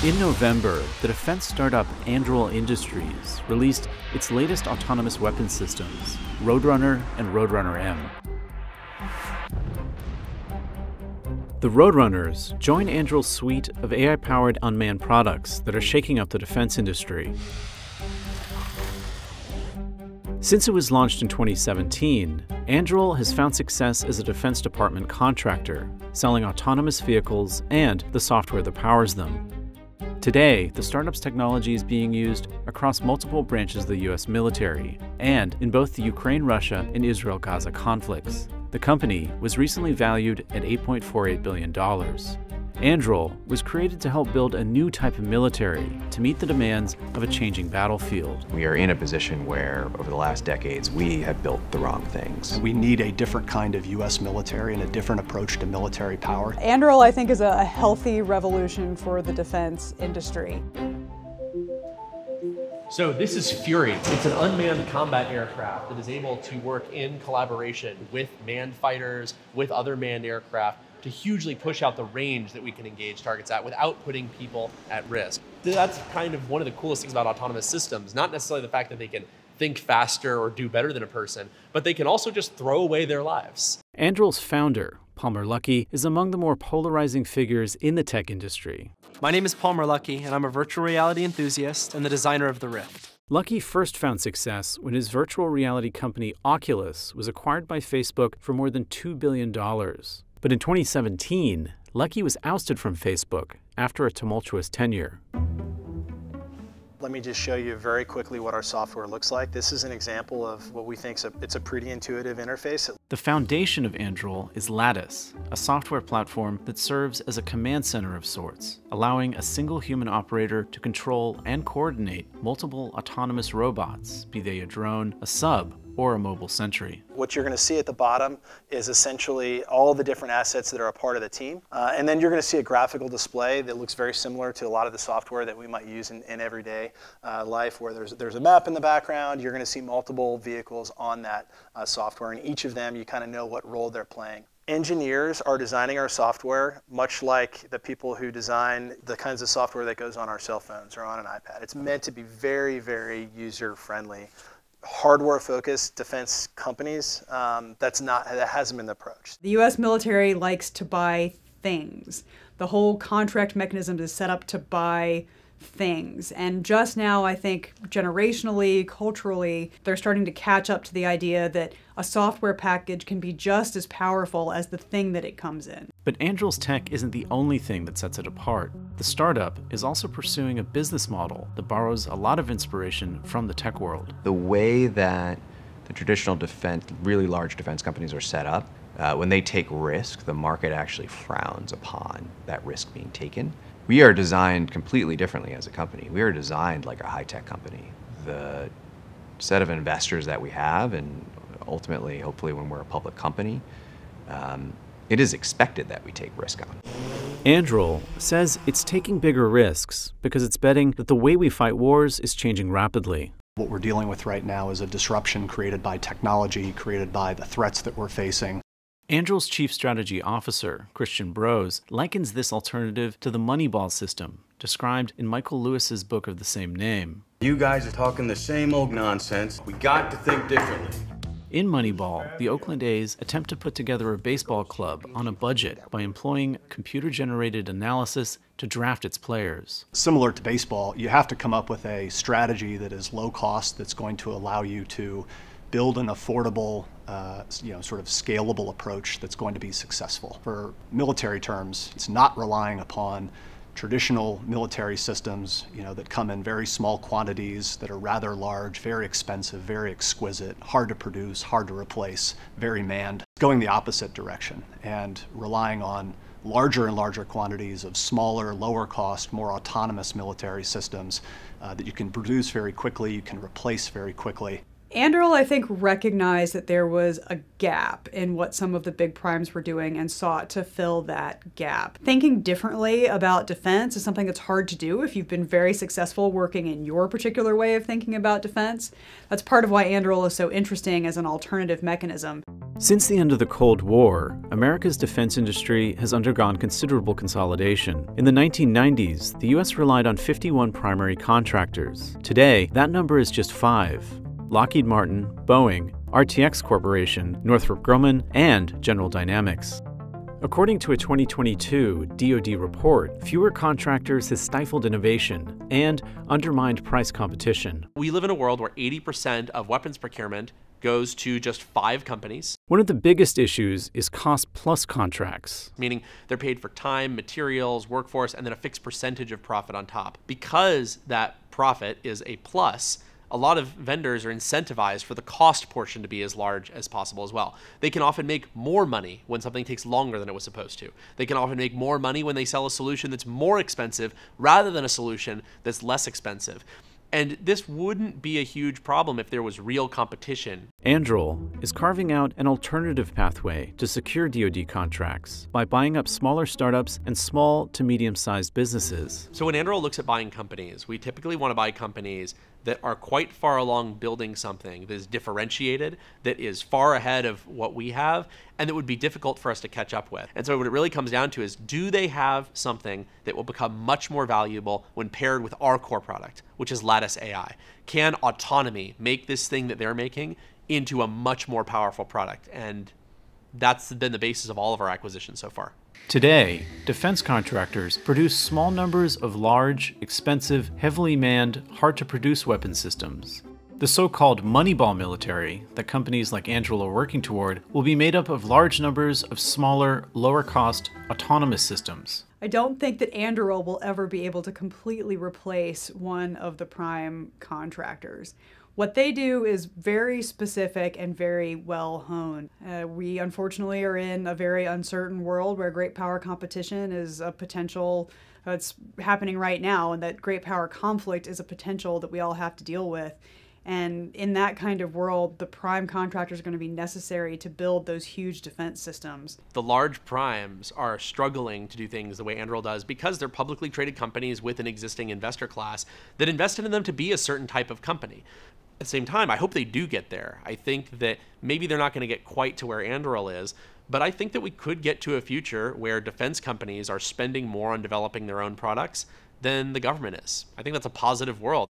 In November, the defense startup Anduril Industries released its latest autonomous weapon systems, Roadrunner and Roadrunner M. The Roadrunners join Anduril's suite of AI-powered unmanned products that are shaking up the defense industry. Since it was launched in 2017, Anduril has found success as a Defense Department contractor, selling autonomous vehicles and the software that powers them. Today, the startup's technology is being used across multiple branches of the U.S. military and in both the Ukraine-Russia and Israel-Gaza conflicts. The company was recently valued at $8.48 billion. Anduril was created to help build a new type of military to meet the demands of a changing battlefield. We are in a position where, over the last decades, we have built the wrong things. We need a different kind of U.S. military and a different approach to military power. Anduril, I think, is a healthy revolution for the defense industry. So this is Fury. It's an unmanned combat aircraft that is able to work in collaboration with manned fighters, with other manned aircraft, to hugely push out the range that we can engage targets at without putting people at risk. That's kind of one of the coolest things about autonomous systems, not necessarily the fact that they can think faster or do better than a person, but they can also just throw away their lives. Anduril's founder, Luckey, is among the more polarizing figures in the tech industry. My name is Luckey, and I'm a virtual reality enthusiast and the designer of the Rift. Luckey first found success when his virtual reality company Oculus was acquired by Facebook for more than $2 billion. But in 2017, Luckey was ousted from Facebook after a tumultuous tenure. Let me just show you very quickly what our software looks like. This is an example of what we think it's a pretty intuitive interface. The foundation of Anduril is Lattice, a software platform that serves as a command center of sorts, allowing a single human operator to control and coordinate multiple autonomous robots, be they a drone, a sub, or a mobile sentry. What you're going to see at the bottom is essentially all the different assets that are a part of the team. And then you're going to see a graphical display that looks very similar to a lot of the software that we might use in everyday life, where there's a map in the background. You're going to see multiple vehicles on that software, and each of them you kind of know what role they're playing. Engineers are designing our software much like the people who design the kinds of software that goes on our cell phones or on an iPad. It's meant to be very, very user-friendly. Hardware-focused defense companies, that hasn't been the approach. The U.S. military likes to buy things. The whole contract mechanism is set up to buy things. And just now, I think, generationally, culturally, they're starting to catch up to the idea that a software package can be just as powerful as the thing that it comes in. But Anduril's tech isn't the only thing that sets it apart. The startup is also pursuing a business model that borrows a lot of inspiration from the tech world. The way that the traditional defense, really large defense companies are set up, when they take risk, the market actually frowns upon that risk being taken. We are designed completely differently as a company. We are designed like a high-tech company. The set of investors that we have, and ultimately, hopefully when we're a public company, it is expected that we take risk on. Anduril says it's taking bigger risks because it's betting that the way we fight wars is changing rapidly. What we're dealing with right now is a disruption created by technology, created by the threats that we're facing. Anduril's chief strategy officer, Christian Brose, likens this alternative to the Moneyball system, described in Michael Lewis's book of the same name. You guys are talking the same old nonsense. We got to think differently. In Moneyball, the Oakland A's attempt to put together a baseball club on a budget by employing computer-generated analysis to draft its players. Similar to baseball, you have to come up with a strategy that is low cost, that's going to allow you to build an affordable, sort of scalable approach that's going to be successful. For military terms, it's not relying upon traditional military systems, that come in very small quantities, that are rather large, very expensive, very exquisite, hard to produce, hard to replace, very manned. Going the opposite direction and relying on larger and larger quantities of smaller, lower cost, more autonomous military systems that you can produce very quickly, you can replace very quickly. Anduril, I think, recognized that there was a gap in what some of the big primes were doing and sought to fill that gap. Thinking differently about defense is something that's hard to do if you've been very successful working in your particular way of thinking about defense. That's part of why Anduril is so interesting as an alternative mechanism. Since the end of the Cold War, America's defense industry has undergone considerable consolidation. In the 1990s, the U.S. relied on 51 primary contractors. Today, that number is just 5. Lockheed Martin, Boeing, RTX Corporation, Northrop Grumman, and General Dynamics. According to a 2022 DoD report, fewer contractors has stifled innovation and undermined price competition. We live in a world where 80% of weapons procurement goes to just 5 companies. One of the biggest issues is cost-plus contracts. Meaning they're paid for time, materials, workforce, and then a fixed percentage of profit on top. Because that profit is a plus, a lot of vendors are incentivized for the cost portion to be as large as possible as well. They can often make more money when something takes longer than it was supposed to. They can often make more money when they sell a solution that's more expensive rather than a solution that's less expensive. And this wouldn't be a huge problem if there was real competition. Anduril is carving out an alternative pathway to secure DoD contracts by buying up smaller startups and small to medium-sized businesses. So when Anduril looks at buying companies, we typically want to buy companies that are quite far along building something that is differentiated, that is far ahead of what we have, and that would be difficult for us to catch up with. And so what it really comes down to is, do they have something that will become much more valuable when paired with our core product, which is Lattice AI? Can autonomy make this thing that they're making into a much more powerful product? And that's been the basis of all of our acquisitions so far. Today, defense contractors produce small numbers of large, expensive, heavily manned, hard-to-produce weapon systems. The so-called Moneyball Military that companies like Anduril are working toward will be made up of large numbers of smaller, lower-cost, autonomous systems. I don't think that Anduril will ever be able to completely replace one of the prime contractors. What they do is very specific and very well honed. We unfortunately are in a very uncertain world where great power competition is a potential, it's happening right now, and that great power conflict is a potential that we all have to deal with. And in that kind of world, the prime contractors are going to be necessary to build those huge defense systems. The large primes are struggling to do things the way Anduril does because they're publicly traded companies with an existing investor class that invested in them to be a certain type of company. At the same time, I hope they do get there. I think that maybe they're not going to get quite to where Anduril is, but I think that we could get to a future where defense companies are spending more on developing their own products than the government is. I think that's a positive world.